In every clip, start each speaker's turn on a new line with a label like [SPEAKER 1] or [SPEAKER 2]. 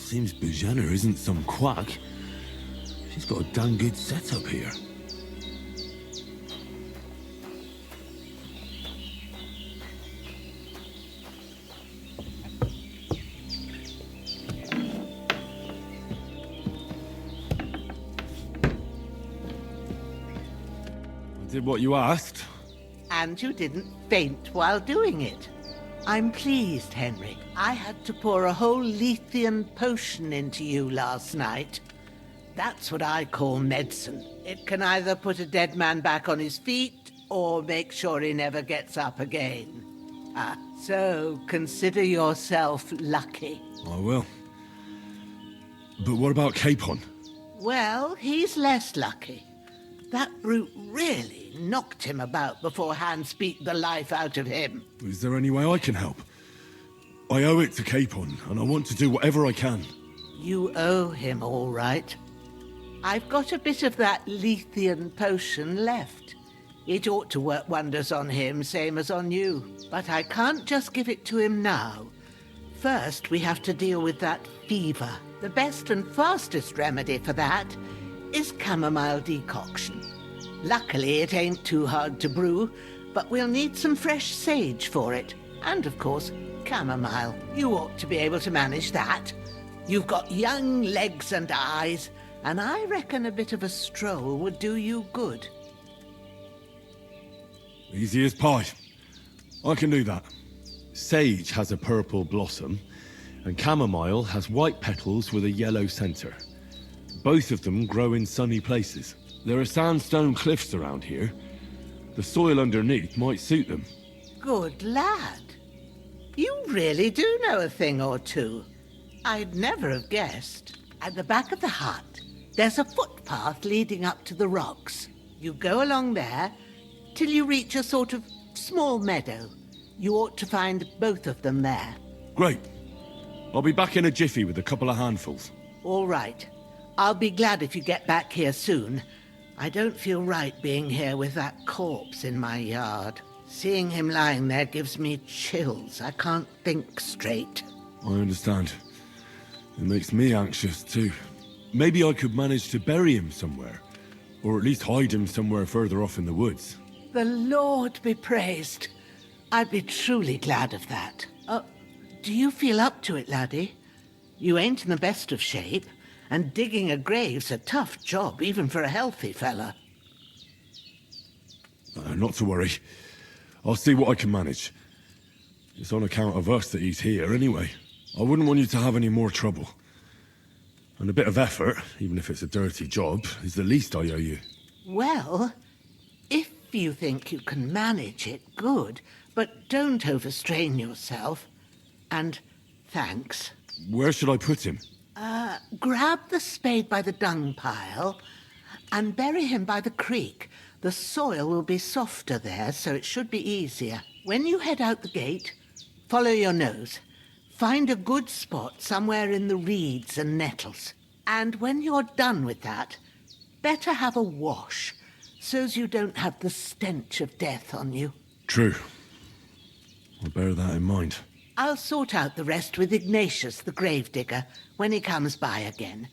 [SPEAKER 1] Seems Bujana isn't some quack. She's got a damn good setup here. I did what you asked.
[SPEAKER 2] And you didn't faint while doing it. I'm pleased, Henrik. I had to pour a whole Lethean potion into you last night. That's what I call medicine. It can either put a dead man back on his feet, or make sure he never gets up again. So consider yourself lucky.
[SPEAKER 1] I will. But what about Capon?
[SPEAKER 2] Well, he's less lucky. That brute really knocked him about before Hans beat the life out of him.
[SPEAKER 1] Is there any way I can help? I owe it to Capon, and I want to do whatever I can.
[SPEAKER 2] You owe him, all right. I've got a bit of that Lethean potion left. It ought to work wonders on him, same as on you. But I can't just give it to him now. First, we have to deal with that fever. The best and fastest remedy for that is chamomile decoction. Luckily, it ain't too hard to brew, but we'll need some fresh sage for it. And, of course, chamomile. You ought to be able to manage that. You've got young legs and eyes, and I reckon a bit of a stroll would do you good.
[SPEAKER 1] Easy as pie. I can do that. Sage has a purple blossom, and chamomile has white petals with a yellow center. Both of them grow in sunny places. There are sandstone cliffs around here. The soil underneath might suit them.
[SPEAKER 2] Good lad. You really do know a thing or two. I'd never have guessed. At the back of the hut, there's a footpath leading up to the rocks. You go along there till you reach a sort of small meadow. You ought to find both of them there.
[SPEAKER 1] Great. I'll be back in a jiffy with a couple of handfuls.
[SPEAKER 2] All right. I'll be glad if you get back here soon. I don't feel right being here with that corpse in my yard. Seeing him lying there gives me chills. I can't think straight.
[SPEAKER 1] I understand. It makes me anxious too. Maybe I could manage to bury him somewhere. Or at least hide him somewhere further off in the woods.
[SPEAKER 2] The Lord be praised. I'd be truly glad of that. Do you feel up to it, laddie? You ain't in the best of shape, and digging a grave's a tough job, even for a healthy fella.
[SPEAKER 1] Not to worry. I'll see what I can manage. It's on account of us that he's here anyway. I wouldn't want you to have any more trouble. And a bit of effort, even if it's a dirty job, is the least I owe you.
[SPEAKER 2] Well, if you think you can manage it, good. But don't overstrain yourself. And thanks.
[SPEAKER 1] Where should I put him?
[SPEAKER 2] Grab the spade by the dung pile and bury him by the creek. The soil will be softer there, so it should be easier. When you head out the gate, follow your nose. Find a good spot somewhere in the reeds and nettles. And when you're done with that, better have a wash, so's you don't have the stench of death on you.
[SPEAKER 1] True. I'll bear that in mind.
[SPEAKER 2] I'll sort out the rest with Ignatius, the gravedigger, when he comes by again,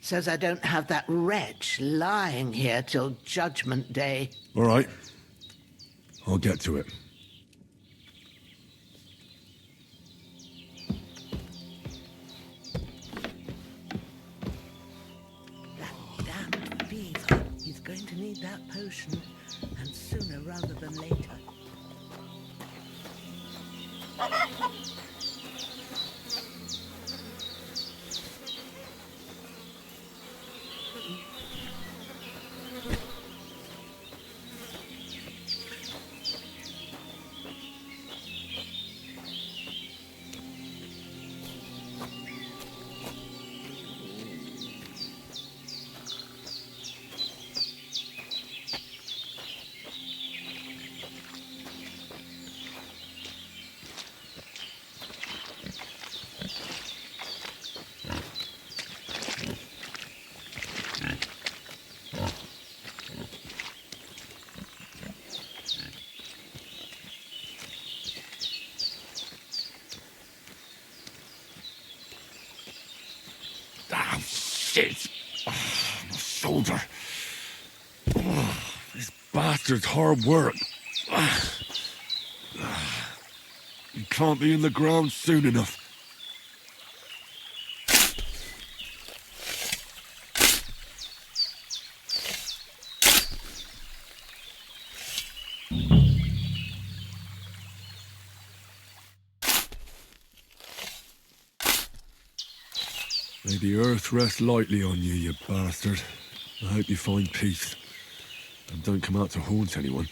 [SPEAKER 2] so's I don't have that wretch lying here till Judgment Day.
[SPEAKER 1] All right. I'll get to it.
[SPEAKER 2] That damned fever. He's going to need that potion, and sooner rather than later.
[SPEAKER 1] Shit! My shoulder. This bastard's hard work. You can't be in the ground soon enough. May the earth rest lightly on you, you bastard. I hope you find peace. And don't come out to haunt anyone.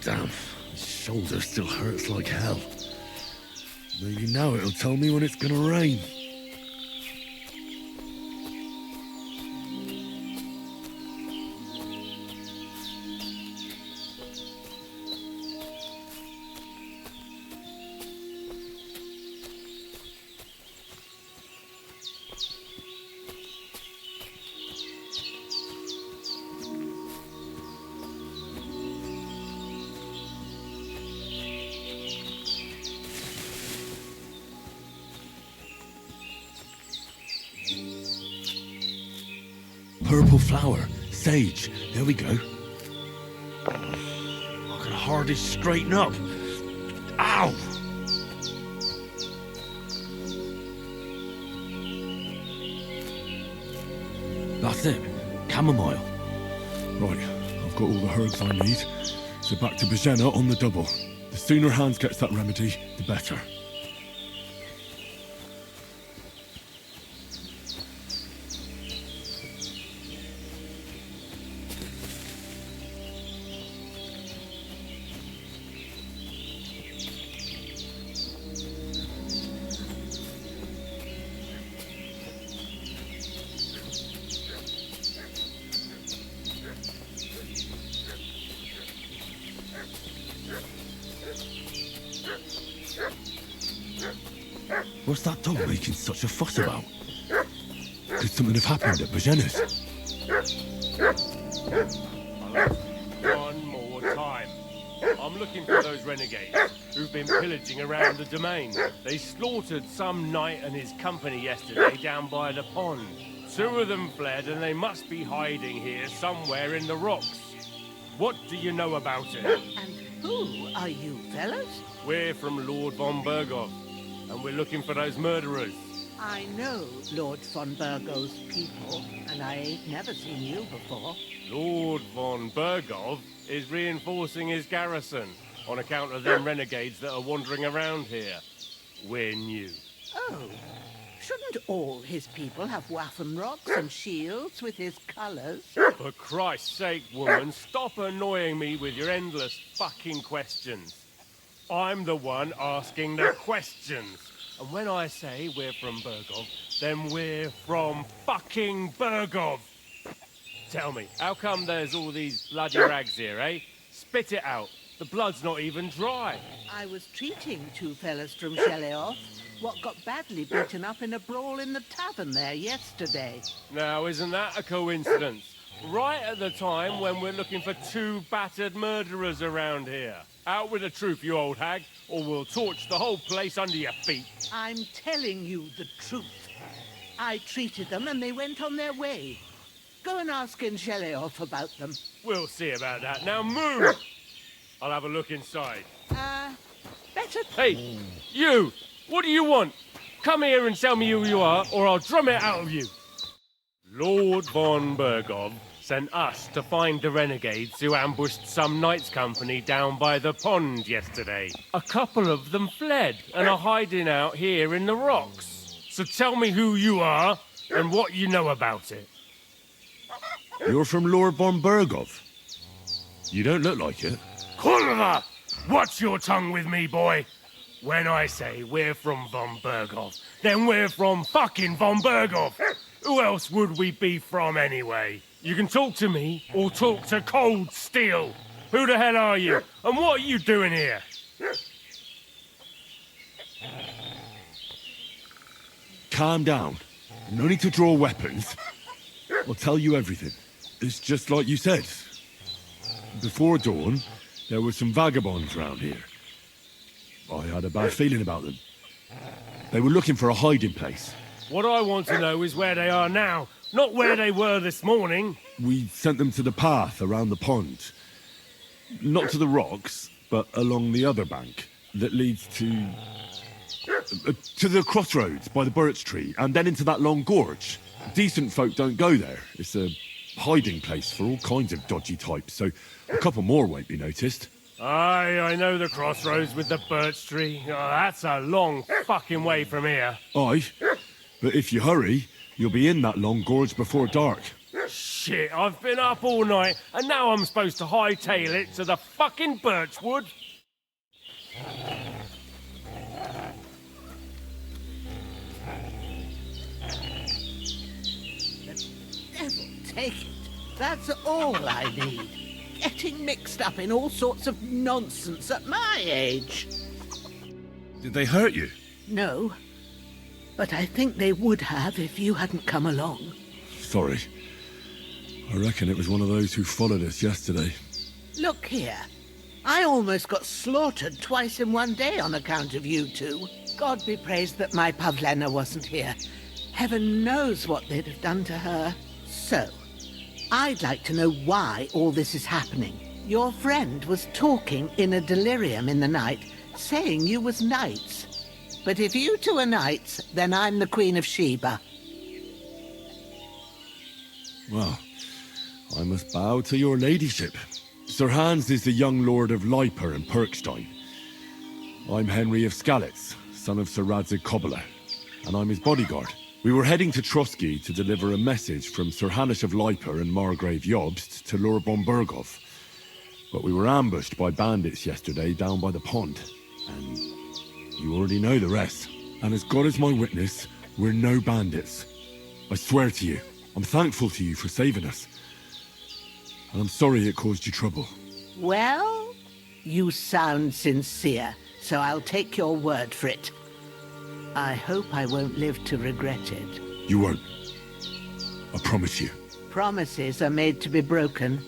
[SPEAKER 1] Damn, my shoulder still hurts like hell. Maybe now it'll tell me when it's gonna rain. Purple flower, sage, there we go. I can hardly straighten up. Ow! That's it, chamomile. Right, I've got all the herbs I need, so back to Pavlena on the double. The sooner Hans gets that remedy, the better. What's that dog making such a fuss about? Could something have happened at Pavlena's?
[SPEAKER 3] One more time. I'm looking for those renegades who've been pillaging around the domain. They slaughtered some knight and his company yesterday down by the pond. 2 of them fled and they must be hiding here somewhere in the rocks. What do you know about it?
[SPEAKER 2] And who are you, fellas?
[SPEAKER 3] We're from Lord von Bergov, and we're looking for those murderers.
[SPEAKER 2] I know Lord von Burgo's people, and I ain't never seen you before.
[SPEAKER 3] Lord von Bergov is reinforcing his garrison on account of them renegades that are wandering around here. We're new.
[SPEAKER 2] Oh, shouldn't all his people have waffen rocks and shields with his colours?
[SPEAKER 3] For Christ's sake, woman, stop annoying me with your endless fucking questions. I'm the one asking the questions. And when I say we're from Bergov, then we're from fucking Bergov. Tell me, how come there's all these bloody rags here, eh? Spit it out. The blood's not even dry.
[SPEAKER 2] I was treating 2 fellas from Sheleoth, what got badly beaten up in a brawl in the tavern there yesterday.
[SPEAKER 3] Now, isn't that a coincidence? Right at the time when we're looking for 2 battered murderers around here. Out with the truth, you old hag, or we'll torch the whole place under your feet.
[SPEAKER 2] I'm telling you the truth. I treated them and they went on their way. Go and ask in Sheleoth about them.
[SPEAKER 3] We'll see about that. Now move! I'll have a look inside.
[SPEAKER 2] Better...
[SPEAKER 3] Hey, you! What do you want? Come here and tell me who you are, or I'll drum it out of you. Lord von Bergov sent us to find the renegades who ambushed some knights' company down by the pond yesterday. A couple of them fled and are hiding out here in the rocks. So tell me who you are and what you know about it.
[SPEAKER 1] You're from Lord von Bergov. You don't look like it.
[SPEAKER 3] Kurva! Watch your tongue with me, boy. When I say we're from von Bergov, then we're from fucking von Bergov. Who else would we be from anyway? You can talk to me or talk to cold steel. Who the hell are you? And what are you doing here?
[SPEAKER 1] Calm down. No need to draw weapons. I'll tell you everything. It's just like you said. Before dawn, there were some vagabonds round here. I had a bad feeling about them. They were looking for a hiding place.
[SPEAKER 3] What I want to know is where they are now, not where they were this morning.
[SPEAKER 1] We sent them to the path around the pond. Not to the rocks, but along the other bank that leads to the crossroads by the birch tree, and then into that long gorge. Decent folk don't go there. It's a hiding place for all kinds of dodgy types, so a couple more won't be noticed.
[SPEAKER 3] Aye, I know the crossroads with the birch tree. Oh, that's a long fucking way from here.
[SPEAKER 1] Aye, but if you hurry, you'll be in that long gorge before dark.
[SPEAKER 3] Shit, I've been up all night, and now I'm supposed to hightail it to the fucking birchwood?
[SPEAKER 2] Devil take it. That's all I need. Getting mixed up in all sorts of nonsense at my age.
[SPEAKER 1] Did they hurt you?
[SPEAKER 2] No, but I think they would have if you hadn't come along.
[SPEAKER 1] Sorry. I reckon it was one of those who followed us yesterday.
[SPEAKER 2] Look here. I almost got slaughtered twice in one day on account of you two. God be praised that my Pavlena wasn't here. Heaven knows what they'd have done to her. So, I'd like to know why all this is happening. Your friend was talking in a delirium in the night, saying you was knights. But if you two are knights, then I'm the Queen of Sheba.
[SPEAKER 1] Well, I must bow to your ladyship. Sir Hans is the young lord of Leiper and Perkstein. I'm Henry of Skalitz, son of Sir Radzig Cobbler, and I'm his bodyguard. We were heading to Trosky to deliver a message from Sir Hanish of Leiper and Margrave Jobst to Lord von Bergov. But we were ambushed by bandits yesterday down by the pond. And you already know the rest. And as God is my witness, we're no bandits. I swear to you, I'm thankful to you for saving us. And I'm sorry it caused you trouble.
[SPEAKER 2] Well, you sound sincere, so I'll take your word for it. I hope I won't live to regret it.
[SPEAKER 1] You won't. I promise you.
[SPEAKER 2] Promises are made to be broken.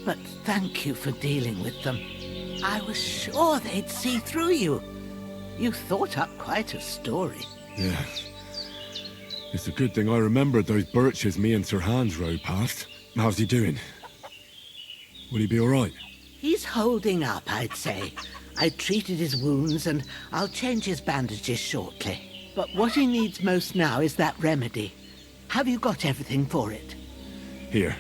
[SPEAKER 2] But thank you for dealing with them. I was sure they'd see through you. You thought up quite a story.
[SPEAKER 1] Yeah. It's a good thing I remembered those birches me and Sir Hans rode past. How's he doing? Will he be all right?
[SPEAKER 2] He's holding up, I'd say. I treated his wounds and I'll change his bandages shortly. But what he needs most now is that remedy. Have you got everything for it?
[SPEAKER 1] Here.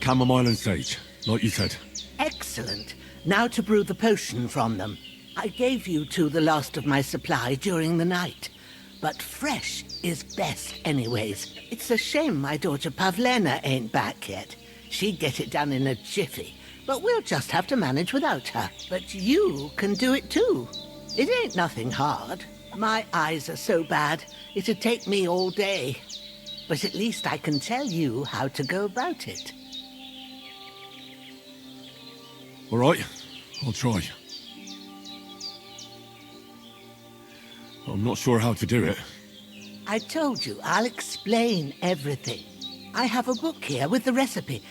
[SPEAKER 1] Chamomile and sage, like you said.
[SPEAKER 2] Excellent. Now to brew the potion from them. I gave you two the last of my supply during the night. But fresh is best anyways. It's a shame my daughter Pavlena ain't back yet. She'd get it done in a jiffy. But we'll just have to manage without her. But you can do it too. It ain't nothing hard. My eyes are so bad, it'd take me all day. But at least I can tell you how to go about it.
[SPEAKER 1] All right, I'll try. I'm not sure how to do it.
[SPEAKER 2] I told you, I'll explain everything. I have a book here with the recipe,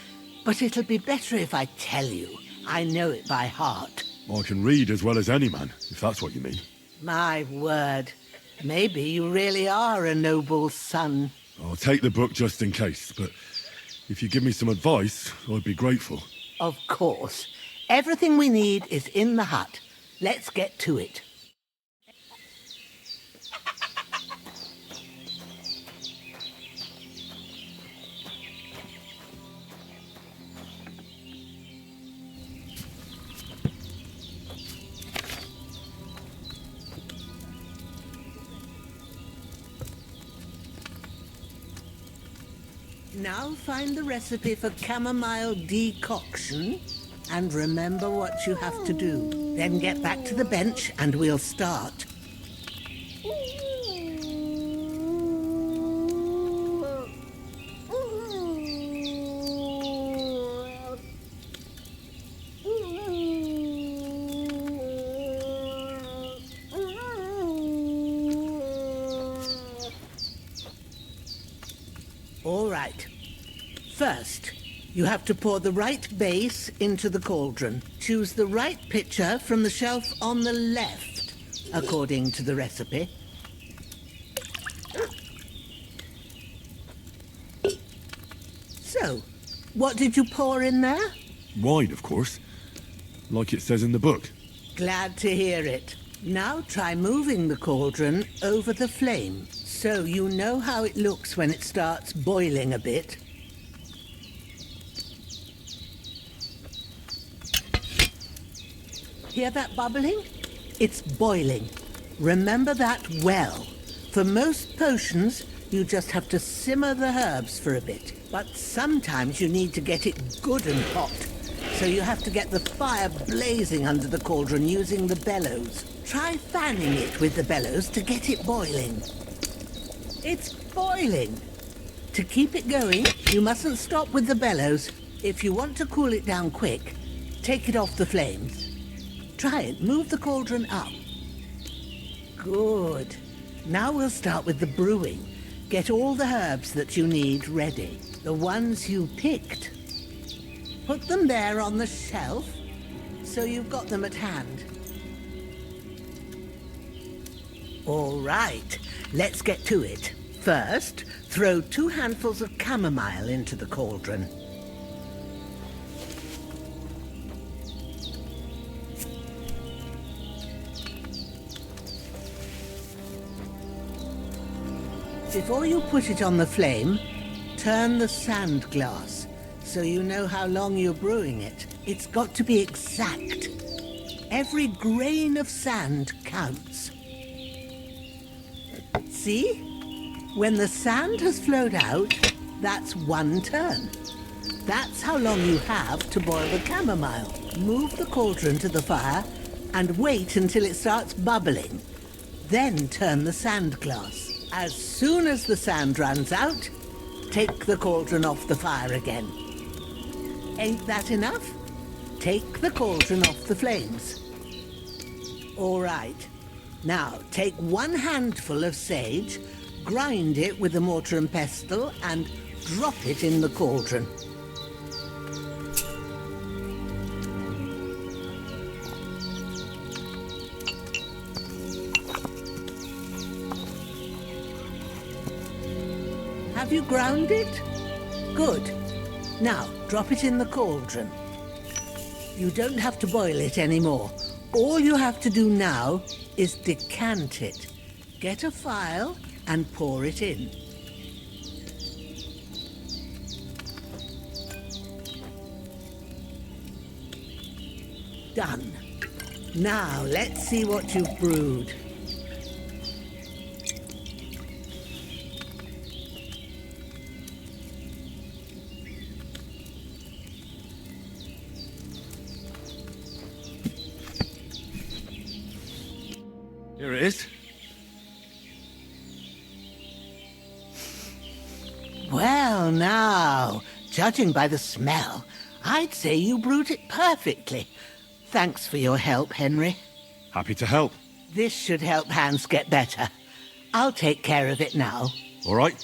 [SPEAKER 2] but it'll be better if I tell you. I know it by heart.
[SPEAKER 1] I can read as well as any man, if that's what you mean.
[SPEAKER 2] My word. Maybe you really are a noble son.
[SPEAKER 1] I'll take the book just in case, but if you give me some advice, I'd be grateful.
[SPEAKER 2] Of course. Everything we need is in the hut. Let's get to it. Now find the recipe for chamomile decoction and remember what you have to do. Then get back to the bench and we'll start. All right. First, you have to pour the right base into the cauldron. Choose the right pitcher from the shelf on the left, according to the recipe. So, what did you pour in there?
[SPEAKER 1] Wine, of course. Like it says in the book.
[SPEAKER 2] Glad to hear it. Now try moving the cauldron over the flame, so you know how it looks when it starts boiling a bit. Hear that bubbling? It's boiling. Remember that well. For most potions, you just have to simmer the herbs for a bit. But sometimes you need to get it good and hot. So you have to get the fire blazing under the cauldron using the bellows. Try fanning it with the bellows to get it boiling. It's boiling. To keep it going, you mustn't stop with the bellows. If you want to cool it down quick, take it off the flames. Try it. Move the cauldron up. Good. Now we'll start with the brewing. Get all the herbs that you need ready. The ones you picked. Put them there on the shelf, so you've got them at hand. All right, let's get to it. First, throw 2 handfuls of chamomile into the cauldron. Before you put it on the flame, turn the sand glass so you know how long you're brewing it. It's got to be exact. Every grain of sand counts. See? When the sand has flowed out, that's 1 turn. That's how long you have to boil the chamomile. Move the cauldron to the fire and wait until it starts bubbling. Then turn the sand glass. As soon as the sand runs out, take the cauldron off the fire again. Ain't that enough? Take the cauldron off the flames. All right. Now, take 1 handful of sage, grind it with a mortar and pestle, and drop it in the cauldron. Have you ground it? Good. Now, drop it in the cauldron. You don't have to boil it anymore. All you have to do now is decant it. Get a phial and pour it in. Done. Now, let's see what you've brewed.
[SPEAKER 1] Here it is.
[SPEAKER 2] Well, now, judging by the smell, I'd say you brewed it perfectly. Thanks for your help, Henry.
[SPEAKER 1] Happy to help.
[SPEAKER 2] This should help Hans get better. I'll take care of it now.
[SPEAKER 1] All right.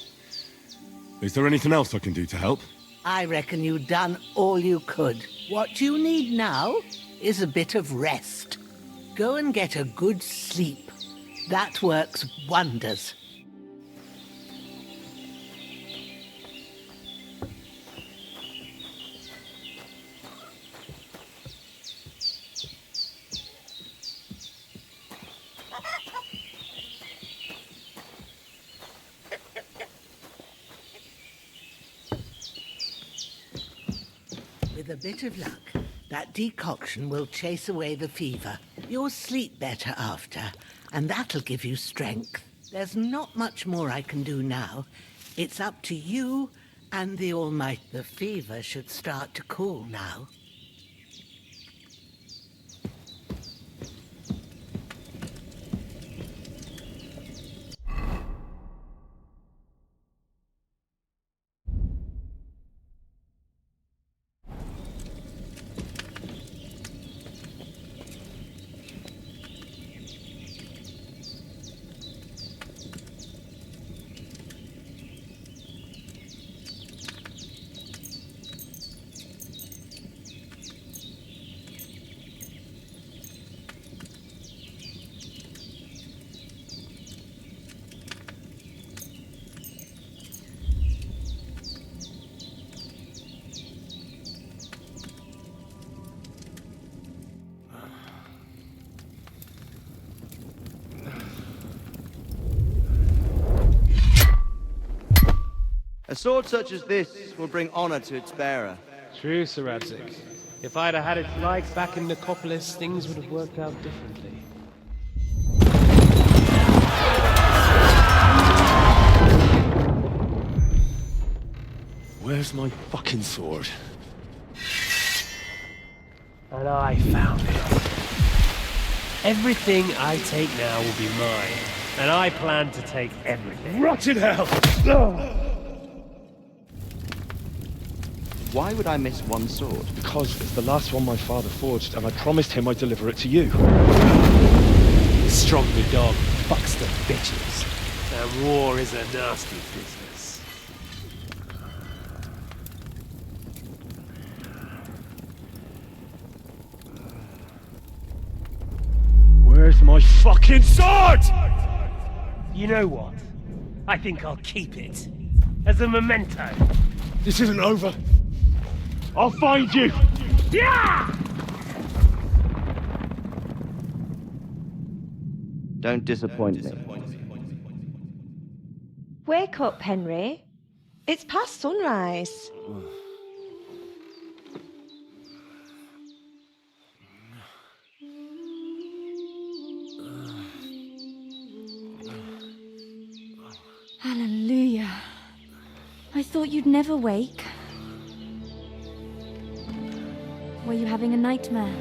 [SPEAKER 1] Is there anything else I can do to help?
[SPEAKER 2] I reckon you've done all you could. What you need now is a bit of rest. Go and get a good sleep. That works wonders. With a bit of luck, that decoction will chase away the fever. You'll sleep better after, and that'll give you strength. There's not much more I can do now. It's up to you And the almighty fever should start to cool now.
[SPEAKER 4] A sword such as this will bring honor to its bearer.
[SPEAKER 5] True, Sir Radzik. If I'd have had its like back in Necropolis, things would have worked out differently.
[SPEAKER 1] Where's my fucking sword?
[SPEAKER 5] And I found it. Everything I take now will be mine, and I plan to take everything.
[SPEAKER 1] Rotten hell!
[SPEAKER 4] Why would I miss one sword?
[SPEAKER 1] Because it's the last one my father forged, and I promised him I'd deliver it to you.
[SPEAKER 5] Stronger dog fucks the bitches. And war is a nasty business.
[SPEAKER 1] Where's my fucking sword?
[SPEAKER 5] You know what? I think I'll keep it. As a memento.
[SPEAKER 1] This isn't over. I'll find you!
[SPEAKER 5] Yeah!
[SPEAKER 4] Don't disappoint me.
[SPEAKER 6] Wake up, Henry. It's past sunrise.
[SPEAKER 7] Hallelujah. I thought you'd never wake. Were you having a nightmare?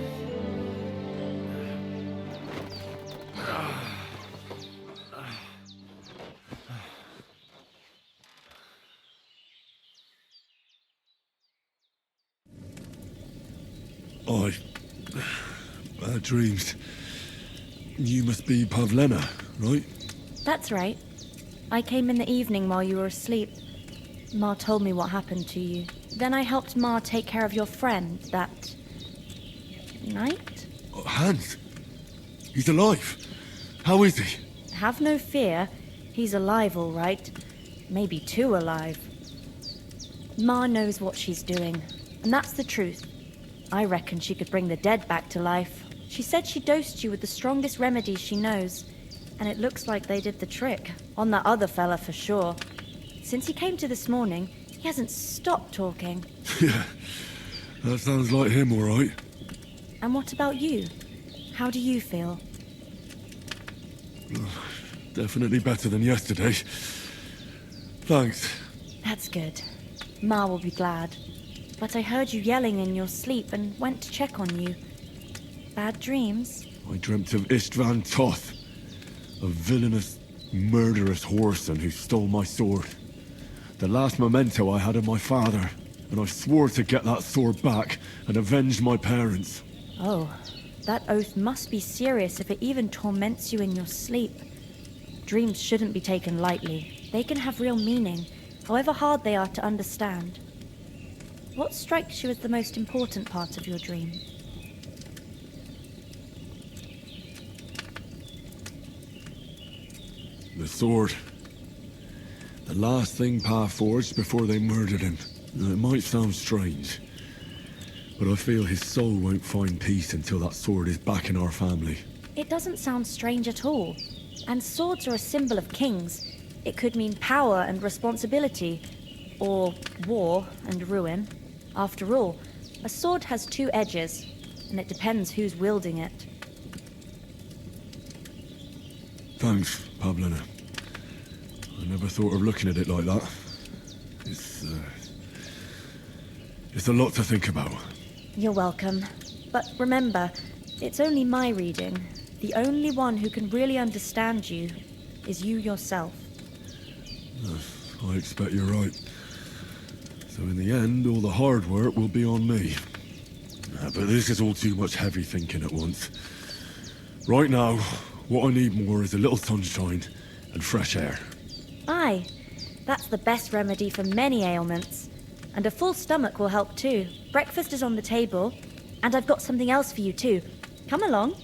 [SPEAKER 1] Bad dreams. You must be Pavlena, right?
[SPEAKER 7] That's right. I came in the evening while you were asleep. Ma told me what happened to you. Then I helped Ma take care of your friend that night?
[SPEAKER 1] Aaaand? He's alive. How is he?
[SPEAKER 7] Have no fear. He's alive, all right. Maybe too alive. Ma knows what she's doing, and that's the truth. I reckon she could bring the dead back to life. She said she dosed you with the strongest remedies she knows, and it looks like they did the trick. On that other fella for sure. Since he came to this morning, he hasn't stopped talking.
[SPEAKER 1] Yeah, that sounds like him, all right.
[SPEAKER 7] And what about you? How do you feel?
[SPEAKER 1] Definitely better than yesterday. Thanks.
[SPEAKER 7] That's good. Ma will be glad. But I heard you yelling in your sleep and went to check on you. Bad dreams?
[SPEAKER 1] I dreamt of Istvan Toth, a villainous, murderous whoreson who stole my sword. The last memento I had of my father, and I swore to get that sword back and avenge my parents.
[SPEAKER 7] Oh, that oath must be serious if it even torments you in your sleep. Dreams shouldn't be taken lightly. They can have real meaning, however hard they are to understand. What strikes you as the most important part of your dream?
[SPEAKER 1] The sword. The last thing Pa forged before they murdered him. Now, it might sound strange, but I feel his soul won't find peace until that sword is back in our family.
[SPEAKER 7] It doesn't sound strange at all. And swords are a symbol of kings. It could mean power and responsibility, or war and ruin. After all, a sword has two edges, and it depends who's wielding it.
[SPEAKER 1] Thanks, Pavlena. I never thought of looking at it like that. It's It's a lot to think about.
[SPEAKER 7] You're welcome. But remember, it's only my reading. The only one who can really understand you is you yourself.
[SPEAKER 1] I expect you're right. So in the end, all the hard work will be on me. But this is all too much heavy thinking at once. Right now, what I need more is a little sunshine and fresh air.
[SPEAKER 7] Aye, that's the best remedy for many ailments. And a full stomach will help too. Breakfast is on the table, and I've got something else for you too. Come along.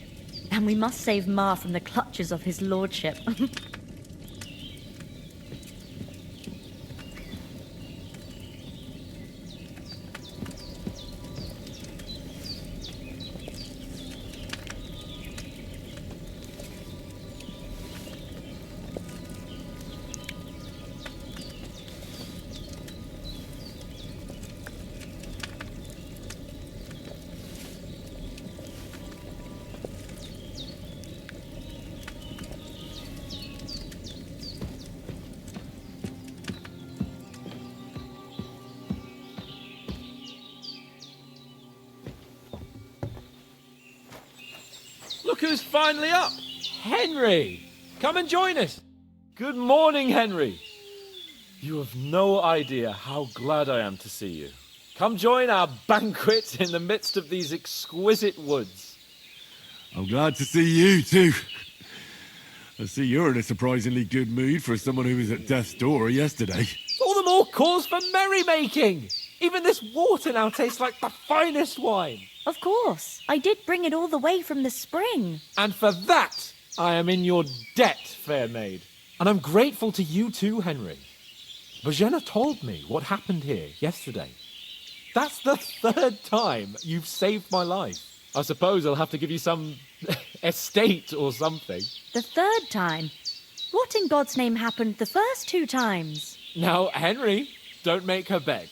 [SPEAKER 7] And we must save Ma from the clutches of his lordship.
[SPEAKER 8] Look who's finally up! Henry! Come and join us! Good morning, Henry! You have no idea how glad I am to see you. Come join our banquet in the midst of these exquisite woods.
[SPEAKER 1] I'm glad to see you too. I see you're in a surprisingly good mood for someone who was at death's door yesterday.
[SPEAKER 8] All the more cause for merrymaking! Even this water now tastes like the finest wine.
[SPEAKER 7] Of course, I did bring it all the way from the spring.
[SPEAKER 8] And for that, I am in your debt, fair maid. And I'm grateful to you too, Henry. Bojena told me what happened here yesterday. That's the third time you've saved my life. I suppose I'll have to give you some estate or something.
[SPEAKER 7] The third time? What in God's name happened the first 2 times?
[SPEAKER 8] Now, Henry, don't make her beg.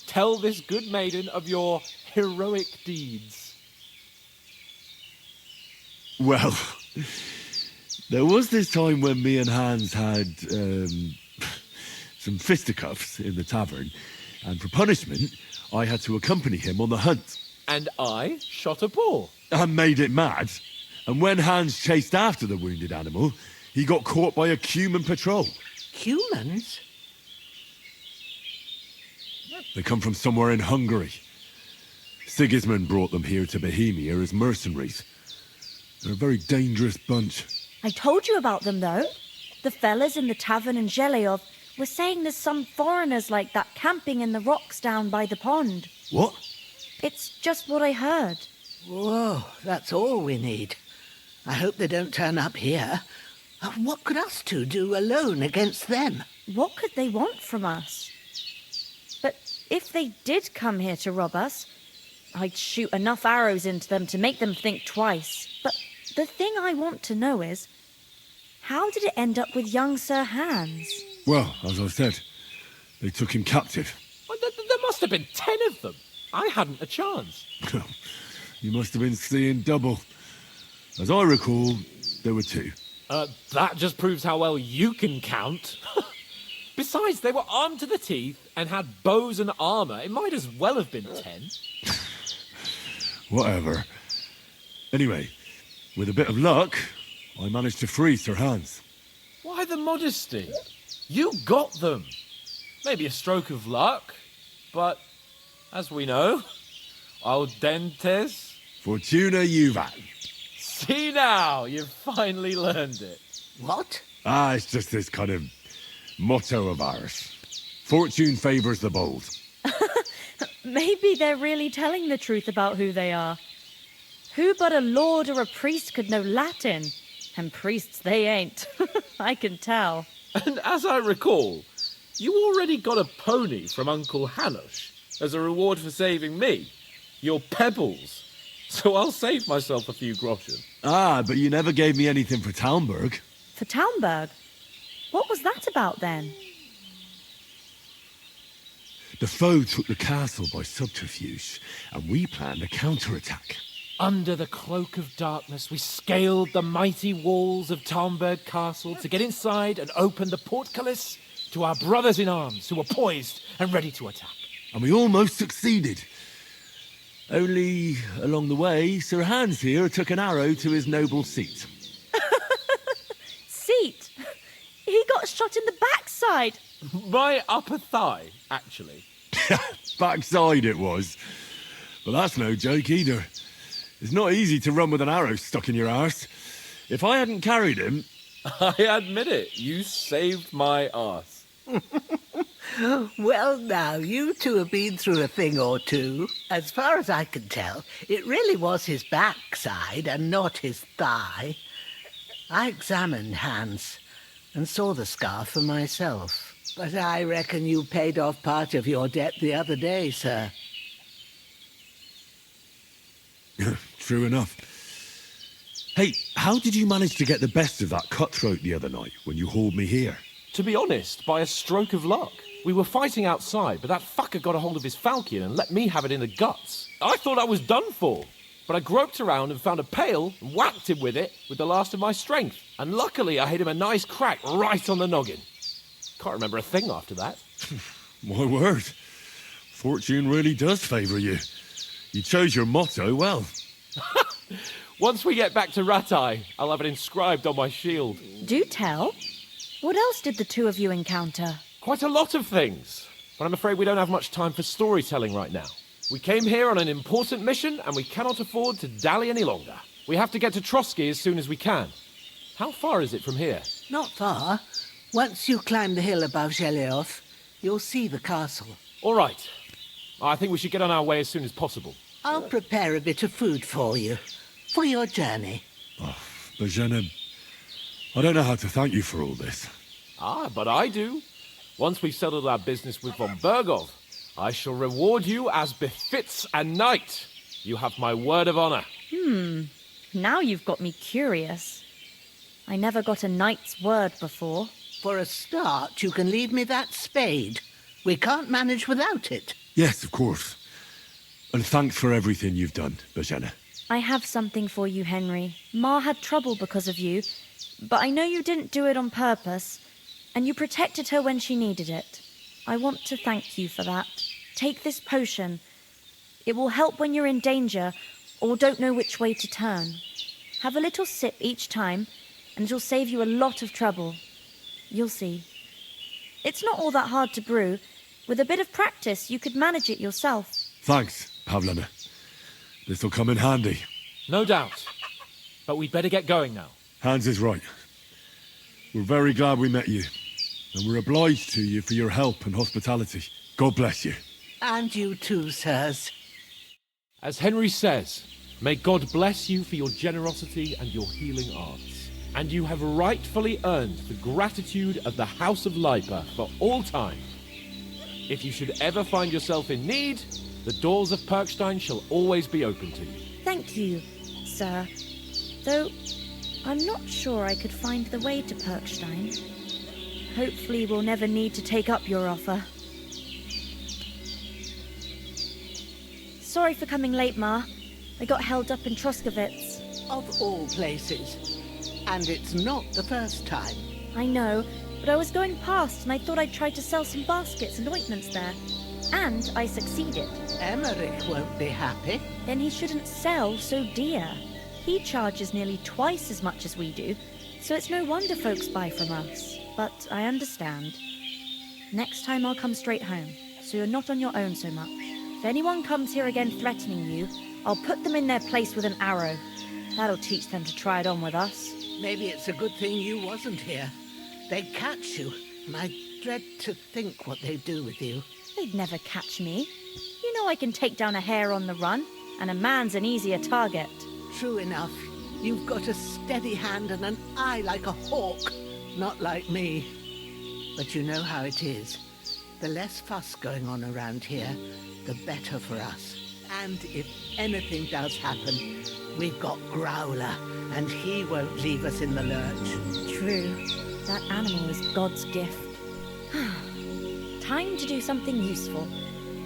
[SPEAKER 8] Tell this good maiden of your heroic deeds.
[SPEAKER 1] Well, there was this time when me and Hans had some fisticuffs in the tavern, and for punishment, I had to accompany him on the hunt.
[SPEAKER 8] And I shot a boar.
[SPEAKER 1] And made it mad. And when Hans chased after the wounded animal, he got caught by a human patrol.
[SPEAKER 2] Humans?
[SPEAKER 1] They come from somewhere in Hungary. Sigismund brought them here to Bohemia as mercenaries. They're a very dangerous bunch.
[SPEAKER 7] I told you about them, though. The fellas in the tavern in Zheleyov were saying there's some foreigners like that camping in the rocks down by the pond.
[SPEAKER 1] What?
[SPEAKER 7] It's just what I heard.
[SPEAKER 2] Whoa, that's all we need. I hope they don't turn up here. What could us two do alone against them?
[SPEAKER 7] What could they want from us? But if they did come here to rob us, I'd shoot enough arrows into them to make them think twice. But the thing I want to know is, how did it end up with young Sir Hans?
[SPEAKER 1] Well, as I said, they took him captive.
[SPEAKER 8] Well, there must have been 10 of them. I hadn't a chance.
[SPEAKER 1] You must have been seeing double. As I recall, there were 2.
[SPEAKER 8] That just proves how well you can count. Besides, they were armed to the teeth and had bows and armor. It might as well have been 10.
[SPEAKER 1] Whatever. Anyway, with a bit of luck, I managed to free Sir Hans.
[SPEAKER 8] Why the modesty? You got them. Maybe a stroke of luck, but as we know, audentes.
[SPEAKER 1] Fortuna juvat.
[SPEAKER 8] See now, you've finally learned it.
[SPEAKER 2] What?
[SPEAKER 1] It's just this kind of motto of ours. Fortune favours the bold.
[SPEAKER 7] Maybe they're really telling the truth about who they are. Who but a lord or a priest could know Latin? And priests they ain't. I can tell.
[SPEAKER 8] And as I recall, you already got a pony from Uncle Hanosh as a reward for saving me. Your pebbles. So I'll save myself a few groschen.
[SPEAKER 1] But you never gave me anything for Talmberg.
[SPEAKER 7] For Talmberg? What was that about then?
[SPEAKER 1] The foe took the castle by subterfuge, and we planned a counterattack.
[SPEAKER 8] Under the cloak of darkness, we scaled the mighty walls of Talmberg Castle to get inside and open the portcullis to our brothers in arms who were poised and ready to attack.
[SPEAKER 1] and we almost succeeded. Only, along the way, Sir Hans here took an arrow to his noble seat.
[SPEAKER 7] Seat? He got shot in the backside.
[SPEAKER 8] My upper thigh, actually.
[SPEAKER 1] Backside it was. But that's no joke either. It's not easy to run with an arrow stuck in your arse. If I hadn't carried him...
[SPEAKER 8] I admit it, you saved my arse.
[SPEAKER 2] Well, now, you two have been through a thing or two. As far as I can tell, it really was his backside and not his thigh. I examined Hans and saw the scar for myself. But I reckon you paid off part of your debt the other day, sir.
[SPEAKER 1] True enough. Hey, how did you manage to get the best of that cutthroat the other night when you hauled me here?
[SPEAKER 8] To be honest, by a stroke of luck. We were fighting outside, but that fucker got a hold of his falchion and let me have it in the guts. I thought I was done for. But I groped around and found a pail and whacked him with it with the last of my strength. And luckily I hit him a nice crack right on the noggin. Can't remember a thing after that.
[SPEAKER 1] My word. Fortune really does favour you. You chose your motto well.
[SPEAKER 8] Once we get back to Ratai, I'll have it inscribed on my shield.
[SPEAKER 7] Do tell. What else did the two of you encounter?
[SPEAKER 8] Quite a lot of things. But I'm afraid we don't have much time for storytelling right now. We came here on an important mission and we cannot afford to dally any longer. We have to get to Trosky as soon as we can. How far is it from here?
[SPEAKER 2] Not far. Once you climb the hill above Zheleoth, you'll see the castle.
[SPEAKER 8] All right. I think we should get on our way as soon as possible.
[SPEAKER 2] I'll prepare a bit of food for you, for your journey.
[SPEAKER 1] Oh, Bajena, I don't know how to thank you for all this.
[SPEAKER 8] Ah, but I do. Once we've settled our business with von Bergov, I shall reward you as befits a knight. You have my word of honor.
[SPEAKER 7] Now you've got me curious. I never got a knight's word before.
[SPEAKER 2] For a start, you can leave me that spade. We can't manage without it.
[SPEAKER 1] Yes, of course. And thanks for everything you've done, Bajena.
[SPEAKER 7] I have something for you, Henry. Ma had trouble because of you, but I know you didn't do it on purpose, and you protected her when she needed it. I want to thank you for that. Take this potion. It will help when you're in danger or don't know which way to turn. Have a little sip each time, and it'll save you a lot of trouble. You'll see. It's not all that hard to brew. With a bit of practice, you could manage it yourself.
[SPEAKER 1] Thanks, Pavlena. This'll come in handy.
[SPEAKER 8] No doubt. But we'd better get going now.
[SPEAKER 1] Hans is right. We're very glad we met you. And we're obliged to you for your help and hospitality. God bless you.
[SPEAKER 2] And you too, sirs.
[SPEAKER 8] As Henry says, may God bless you for your generosity and your healing arts. And you have rightfully earned the gratitude of the House of Lipa for all time. If you should ever find yourself in need, the doors of Perkstein shall always be open to you.
[SPEAKER 7] Thank you, sir. Though, I'm not sure I could find the way to Perkstein. Hopefully we'll never need to take up your offer. Sorry for coming late, Ma. I got held up in Troskowitz.
[SPEAKER 2] Of all places. And it's not the first time.
[SPEAKER 7] I know, but I was going past and I thought I'd try to sell some baskets and ointments there. And I succeeded.
[SPEAKER 2] Emmerich won't be happy.
[SPEAKER 7] Then he shouldn't sell so dear. He charges nearly twice as much as we do, so it's no wonder folks buy from us. But I understand. Next time I'll come straight home, so you're not on your own so much. If anyone comes here again threatening you, I'll put them in their place with an arrow. That'll teach them to try it on with us.
[SPEAKER 2] Maybe it's a good thing you wasn't here. They'd catch you, and I dread to think what they'd do with you.
[SPEAKER 7] They'd never catch me. You know I can take down a hare on the run, and a man's an easier target.
[SPEAKER 2] True enough. You've got a steady hand and an eye like a hawk. Not like me. But you know how it is. The less fuss going on around here, the better for us. And if anything does happen, we've got Growler, and he won't leave us in the lurch.
[SPEAKER 7] True. That animal is God's gift. Time to do something useful.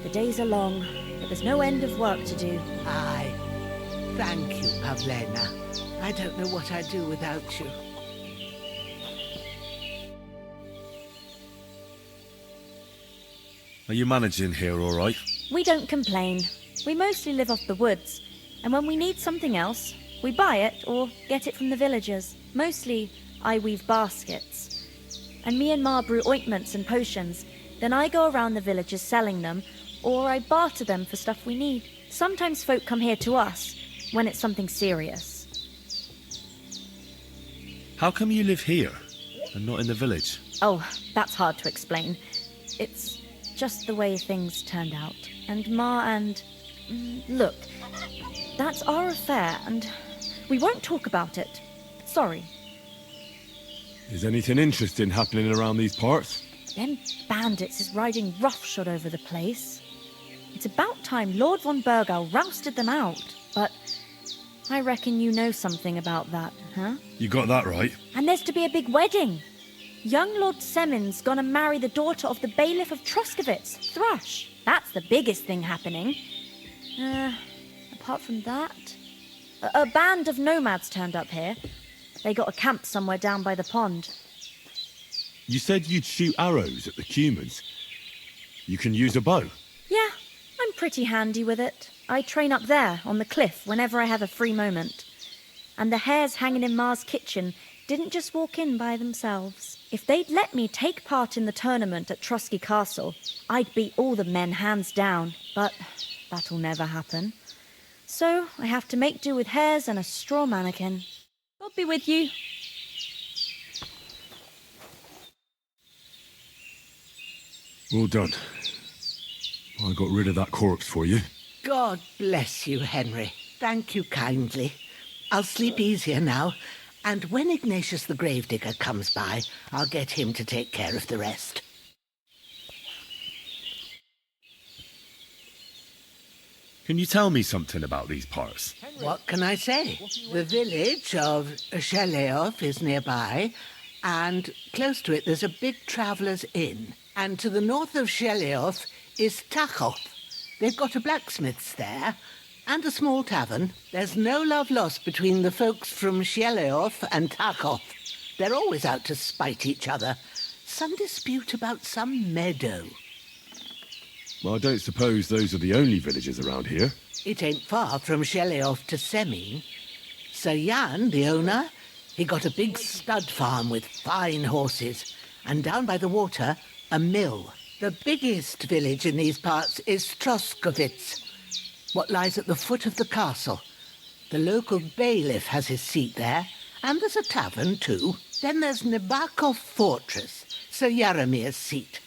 [SPEAKER 7] The days are long, but there's no end of work to do.
[SPEAKER 2] Aye. Thank you, Pavlena. I don't know what I'd do without you.
[SPEAKER 1] Are you managing here all right?
[SPEAKER 7] We don't complain. We mostly live off the woods, and when we need something else, we buy it or get it from the villagers. Mostly, I weave baskets. And me and Ma brew ointments and potions. Then I go around the villages selling them, or I barter them for stuff we need. Sometimes folk come here to us, when it's something serious.
[SPEAKER 1] How come you live here, and not in the village?
[SPEAKER 7] Oh, that's hard to explain. It's just the way things turned out. And Ma and... Look, that's our affair, and we won't talk about it. Sorry.
[SPEAKER 1] Is anything interesting happening around these parts?
[SPEAKER 7] Them bandits is riding roughshod over the place. It's about time Lord von Burgau rousted them out, but I reckon you know something about that, huh?
[SPEAKER 1] You got that right.
[SPEAKER 7] And there's to be a big wedding. Young Lord Semin's gonna marry the daughter of the bailiff of Troskowitz, Thrush. That's the biggest thing happening. Apart from that... A band of nomads turned up here. They got a camp somewhere down by the pond.
[SPEAKER 1] You said you'd shoot arrows at the humans. You can use a bow.
[SPEAKER 7] Yeah, I'm pretty handy with it. I train up there, on the cliff, whenever I have a free moment. And the hares hanging in Ma's kitchen didn't just walk in by themselves. If they'd let me take part in the tournament at Trosky Castle, I'd beat all the men hands down. But that'll never happen. So I have to make do with hares and a straw mannequin. God be with you.
[SPEAKER 1] Well done. I got rid of that corpse for you.
[SPEAKER 2] God bless you, Henry. Thank you kindly. I'll sleep easier now, and when Ignatius the Gravedigger comes by, I'll get him to take care of the rest.
[SPEAKER 1] Can you tell me something about these parts?
[SPEAKER 2] What can I say? The village of Sheleov is nearby, and close to it there's a big traveller's inn. And to the north of Sheleov is Tachov. They've got a blacksmith's there, and a small tavern. There's no love lost between the folks from Sheleov and Tachov. They're always out to spite each other. Some dispute about some meadow.
[SPEAKER 1] Well, I don't suppose those are the only villages around here.
[SPEAKER 2] It ain't far from Sheleov to Semin. Sir Jan, the owner, he got a big stud farm with fine horses, and down by the water, a mill. The biggest village in these parts is Troskowitz, what lies at the foot of the castle. The local bailiff has his seat there, and there's a tavern too. Then there's Nebakov Fortress, Sir Yaramir's seat.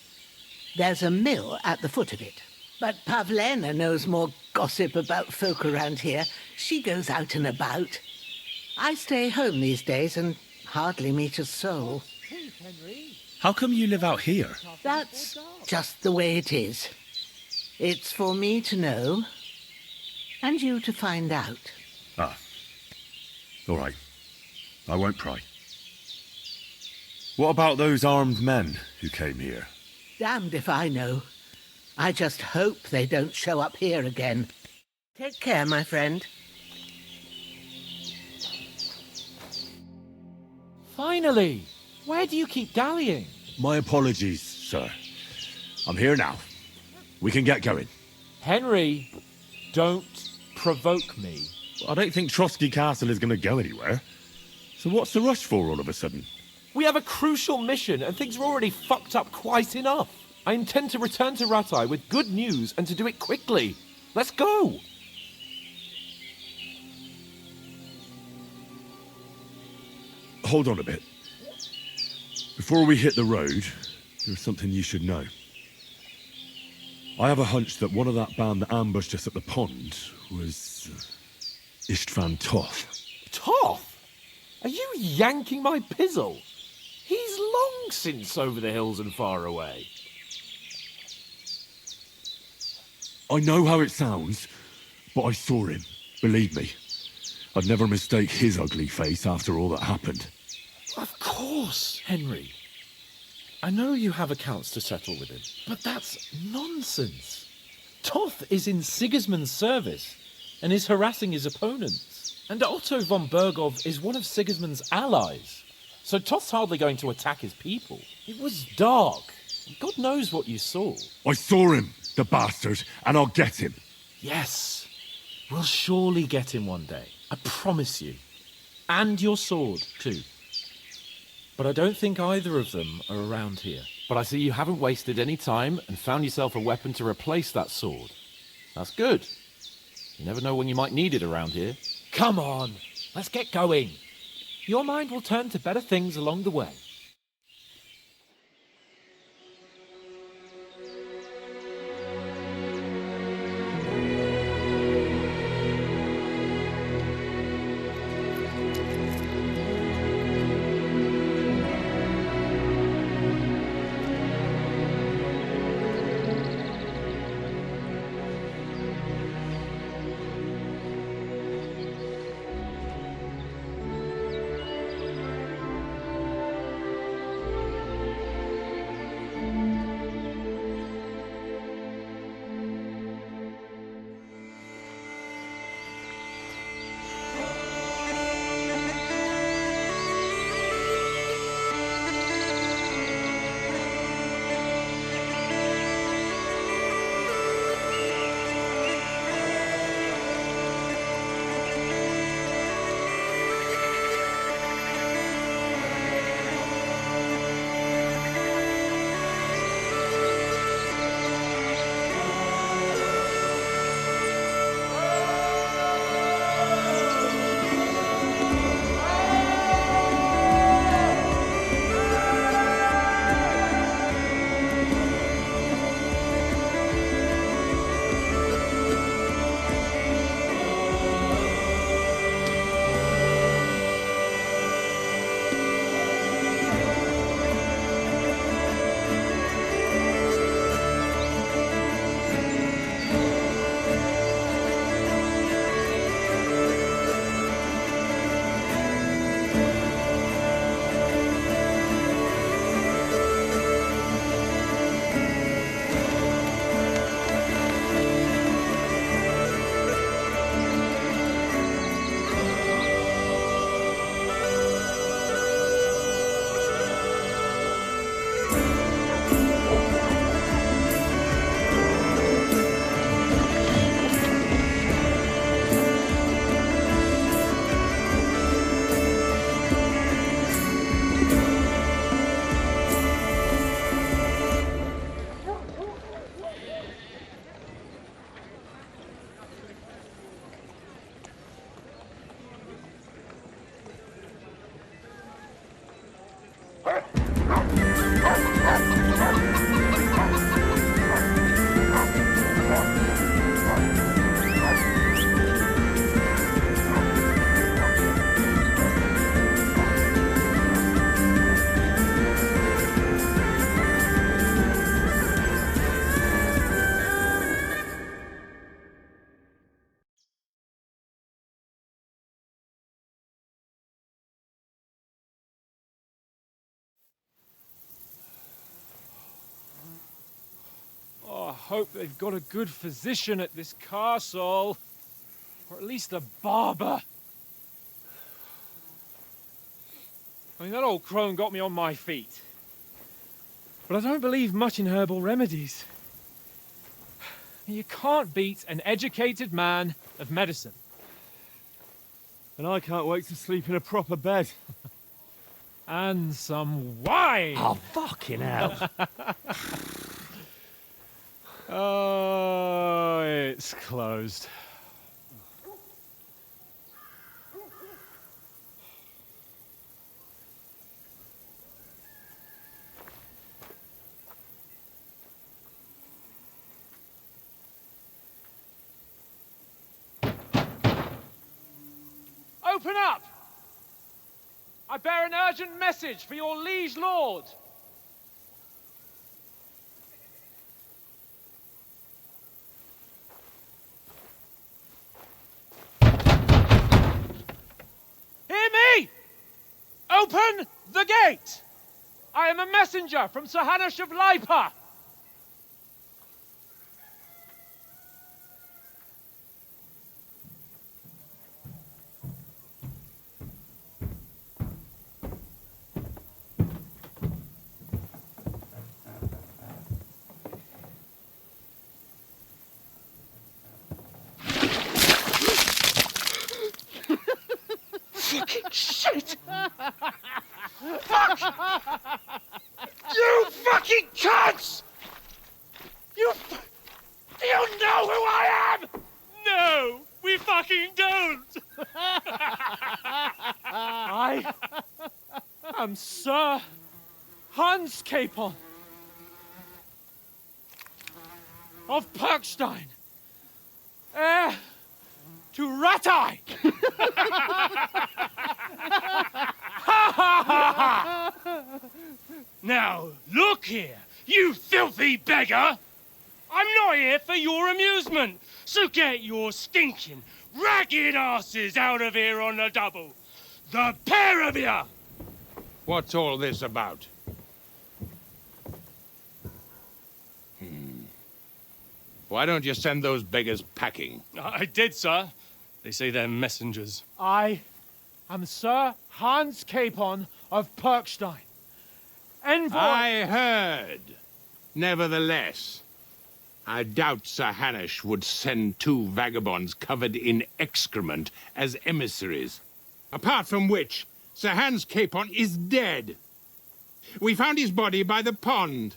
[SPEAKER 2] There's a mill at the foot of it. But Pavlena knows more gossip about folk around here. She goes out and about. I stay home these days and hardly meet a soul.
[SPEAKER 1] How come you live out here?
[SPEAKER 2] That's just the way it is. It's for me to know, and you to find out.
[SPEAKER 1] Ah. All right. I won't pry. What about those armed men who came here?
[SPEAKER 2] Damned if I know. I just hope they don't show up here again. Take care, my friend.
[SPEAKER 8] Finally! Where do you keep dallying?
[SPEAKER 1] My apologies, sir. I'm here now. We can get going.
[SPEAKER 8] Henry, don't provoke me.
[SPEAKER 1] I don't think Trosky Castle is going to go anywhere. So what's the rush for all of a sudden?
[SPEAKER 8] We have a crucial mission and things are already fucked up quite enough. I intend to return to Ratai with good news and to do it quickly. Let's go!
[SPEAKER 1] Hold on a bit. Before we hit the road, there's something you should know. I have a hunch that one of that band that ambushed us at the pond was Istvan Toth.
[SPEAKER 8] Toth? Are you yanking my pizzle? He's long since over the hills and far away.
[SPEAKER 1] I know how it sounds, but I saw him. Believe me. I'd never mistake his ugly face after all that happened.
[SPEAKER 8] Of course, Henry. I know you have accounts to settle with him, but that's nonsense. Toth is in Sigismund's service and is harassing his opponents. And Otto von Bergov is one of Sigismund's allies. So Toth's hardly going to attack his people. It was dark, God knows what you saw.
[SPEAKER 1] I saw him, the bastard, and I'll get him.
[SPEAKER 8] Yes. We'll surely get him one day. I promise you. And your sword, too. But I don't think either of them are around here. But I see you haven't wasted any time and found yourself a weapon to replace that sword. That's good. You never know when you might need it around here. Come on, let's get going. Your mind will turn to better things along the way.
[SPEAKER 3] I hope they've got a good physician at this castle. Or at least a barber. I mean, that old crone got me on my feet. But I don't believe much in herbal remedies. You can't beat an educated man of medicine.
[SPEAKER 1] And I can't wait to sleep in a proper bed.
[SPEAKER 3] And some wine!
[SPEAKER 8] Oh, fucking hell.
[SPEAKER 3] Oh, it's closed. Open up! I bear an urgent message for your liege lord. Hear me! Open the gate! I am a messenger from Sir Hanush of Lipa.
[SPEAKER 9] fucking shit! Fuck! You fucking cunts! Do you know who I am?
[SPEAKER 3] No, we fucking don't!
[SPEAKER 5] I am Sir Hans Capon of Perkstein, heir to Ratai.
[SPEAKER 3] Now, look here, you filthy beggar! I'm not here for your amusement, so get your stinking, ragged asses out of here on the double. The pair of you!
[SPEAKER 10] What's all this about? Why don't you send those beggars packing?
[SPEAKER 3] I did, sir. They say they're messengers.
[SPEAKER 5] I am Sir Hans Capon of Perkstein, envoy.
[SPEAKER 10] I heard. Nevertheless, I doubt Sir Hanush would send 2 vagabonds covered in excrement as emissaries. Apart from which, Sir Hans Capon is dead. We found his body by the pond.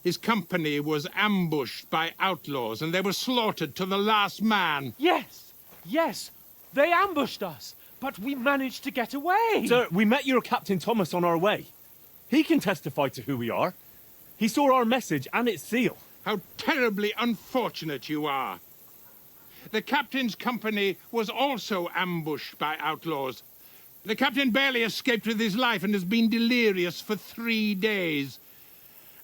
[SPEAKER 10] His company was ambushed by outlaws, and they were slaughtered to the last man.
[SPEAKER 5] Yes, yes, they ambushed us, but we managed to get away.
[SPEAKER 11] Sir, we met your Captain Thomas on our way. He can testify to who we are. He saw our message and its seal.
[SPEAKER 10] How terribly unfortunate you are. The captain's company was also ambushed by outlaws. The captain barely escaped with his life and has been delirious for 3 days.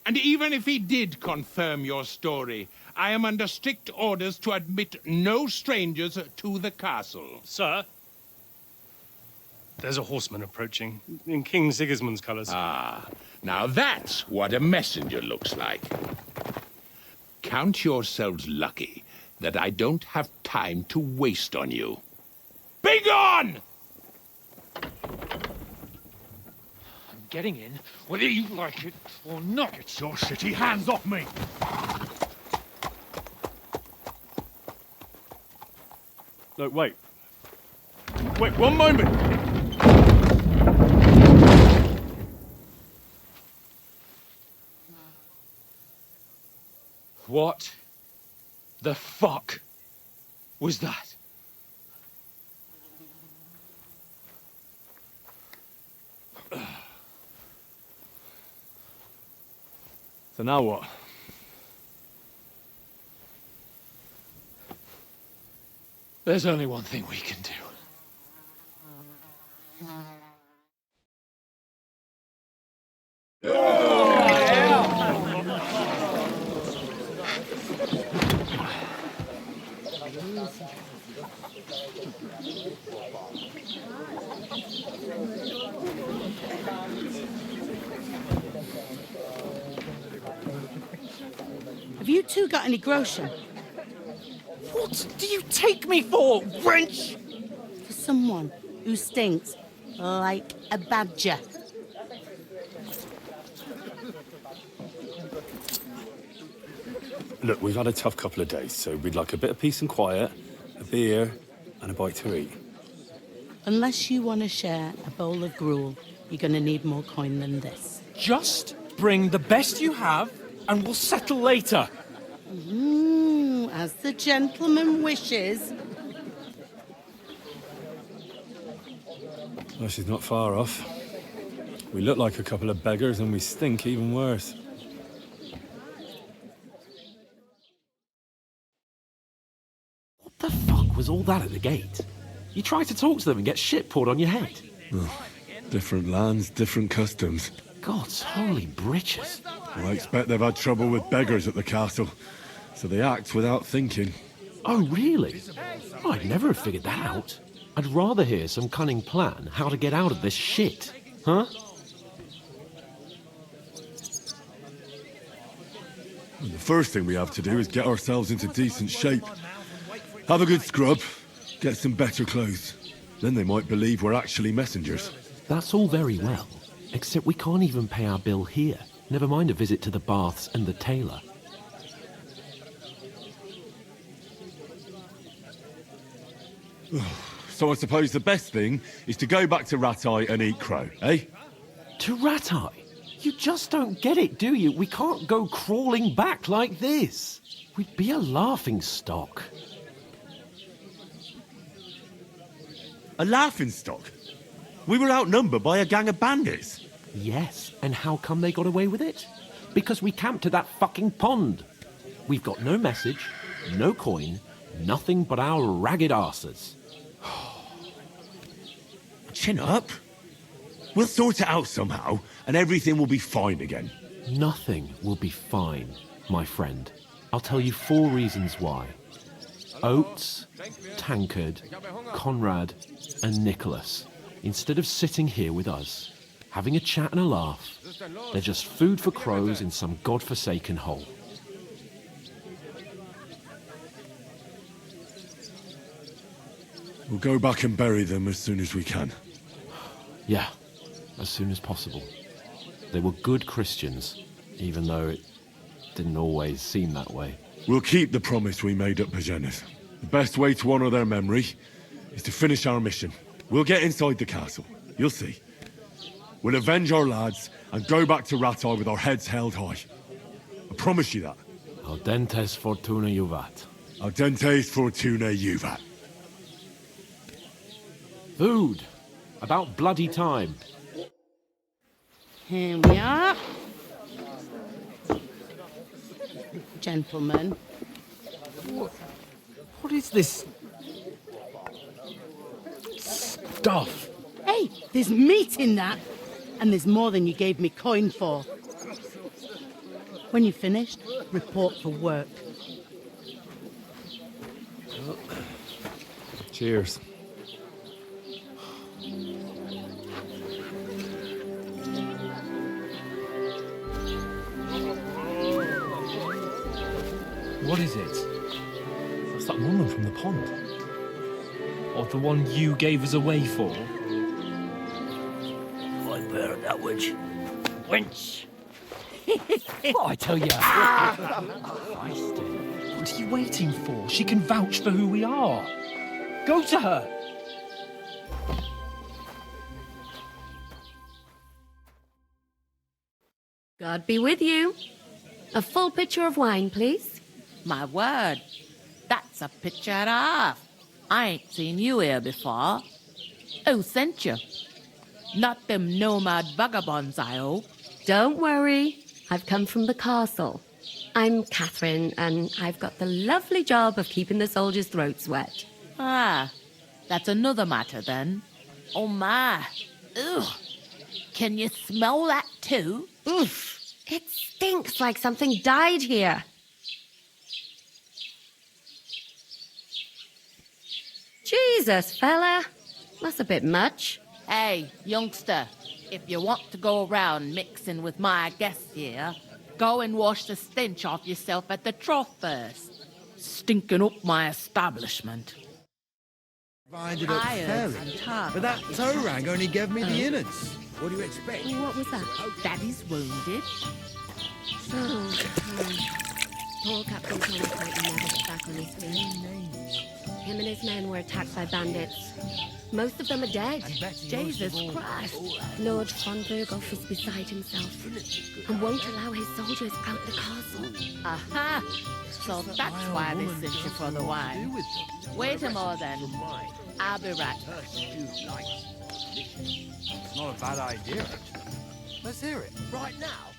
[SPEAKER 10] And even if he did confirm your story, I am under strict orders to admit no strangers to the castle.
[SPEAKER 3] Sir, there's a horseman approaching, in King Sigismund's colours.
[SPEAKER 10] Ah, now that's what a messenger looks like. Count yourselves lucky that I don't have time to waste on you. Be gone!
[SPEAKER 5] Getting in, whether you like it or not.
[SPEAKER 9] Get your shitty hands off me!
[SPEAKER 11] No, wait. Wait, one moment!
[SPEAKER 5] What the fuck was that?
[SPEAKER 11] So now what?
[SPEAKER 5] There's only one thing we can do.
[SPEAKER 12] Have you two got any groschen?
[SPEAKER 9] What do you take me for, wench?
[SPEAKER 12] For someone who stinks like a badger.
[SPEAKER 1] Look, we've had a tough couple of days, so we'd like a bit of peace and quiet, a beer, and a bite to eat.
[SPEAKER 12] Unless you want to share a bowl of gruel, you're going to need more coin than this.
[SPEAKER 11] Just bring the best you have, and we'll settle later.
[SPEAKER 12] As the gentleman wishes.
[SPEAKER 1] Well, she's not far off. We look like a couple of beggars, and we stink even worse.
[SPEAKER 8] What the fuck was all that at the gate? You try to talk to them and get shit poured on your head.
[SPEAKER 1] Oh, different lands, different customs.
[SPEAKER 8] God's holy britches.
[SPEAKER 1] Well, I expect they've had trouble with beggars at the castle, so they act without thinking.
[SPEAKER 8] Oh, really? I'd never have figured that out. I'd rather hear some cunning plan how to get out of this shit. Huh?
[SPEAKER 1] And the first thing we have to do is get ourselves into decent shape. Have a good scrub, get some better clothes. Then they might believe we're actually messengers.
[SPEAKER 8] That's all very well, except we can't even pay our bill here. Never mind a visit to the baths and the tailor.
[SPEAKER 1] So I suppose the best thing is to go back to Ratai and eat crow, eh?
[SPEAKER 8] To Ratai? You just don't get it, do you? We can't go crawling back like this. We'd be a laughing stock.
[SPEAKER 1] A laughing stock? We were outnumbered by a gang of bandits.
[SPEAKER 8] Yes, and how come they got away with it? Because we camped at that fucking pond. We've got no message, no coin, nothing but our ragged arses.
[SPEAKER 1] Chin up. We'll sort it out somehow, and everything will be fine again.
[SPEAKER 8] Nothing will be fine, my friend. I'll tell you 4 reasons why. Oates, Tankard, Conrad, and Nicholas, instead of sitting here with us, having a chat and a laugh, they're just food for crows in some godforsaken hole.
[SPEAKER 1] We'll go back and bury them as soon as we can.
[SPEAKER 8] Yeah, as soon as possible. They were good Christians, even though it didn't always seem that way.
[SPEAKER 1] We'll keep the promise we made at Pavlena. The best way to honor their memory is to finish our mission. We'll get inside the castle. You'll see. We'll avenge our lads and go back to Ratai with our heads held high. I promise you that.
[SPEAKER 8] Audentes fortuna juvat.
[SPEAKER 1] Audentes fortuna juvat.
[SPEAKER 8] Food! About bloody time.
[SPEAKER 12] Here we are. Gentlemen.
[SPEAKER 8] What is this stuff?
[SPEAKER 12] Hey, there's meat in that. And there's more than you gave me coin for. When you're finished, report for work.
[SPEAKER 1] Cheers.
[SPEAKER 11] What is it? That's that woman from the pond. Or the one you gave us away for?
[SPEAKER 13] I bear that witch. Wench!
[SPEAKER 11] What I tell you? What are you waiting for? She can vouch for who we are. Go to her.
[SPEAKER 14] God be with you. A full pitcher of wine, please.
[SPEAKER 15] My word, that's a picture and a half. I ain't seen you here before. Who sent you? Not them nomad vagabonds, I hope.
[SPEAKER 14] Don't worry, I've come from the castle. I'm Catherine, and I've got the lovely job of keeping the soldiers' throats wet.
[SPEAKER 15] Ah, that's another matter then. Oh my, ugh. Can you smell that too?
[SPEAKER 14] Oof, it stinks like something died here. Jesus, fella, that's a bit much.
[SPEAKER 15] Hey, youngster, if you want to go around mixing with my guests here, go and wash the stench off yourself at the trough first. Stinking up my establishment.
[SPEAKER 16] I ended up failing, but that toe rag only gave me the innards.
[SPEAKER 15] What do you expect?
[SPEAKER 14] What was that?
[SPEAKER 15] Daddy's wounded.
[SPEAKER 14] Oh, poor Captain Thomas might never get back on his feet. Him and his men were attacked by bandits. Most of them are dead.
[SPEAKER 15] Jesus Christ.
[SPEAKER 14] Lord von Berghoff is beside himself and won't allow his soldiers out the castle.
[SPEAKER 15] Aha! So that's why they sent you for the wine. Wait a more then. I'll be right back.
[SPEAKER 16] It's not a bad idea, actually. Let's hear it. Right now.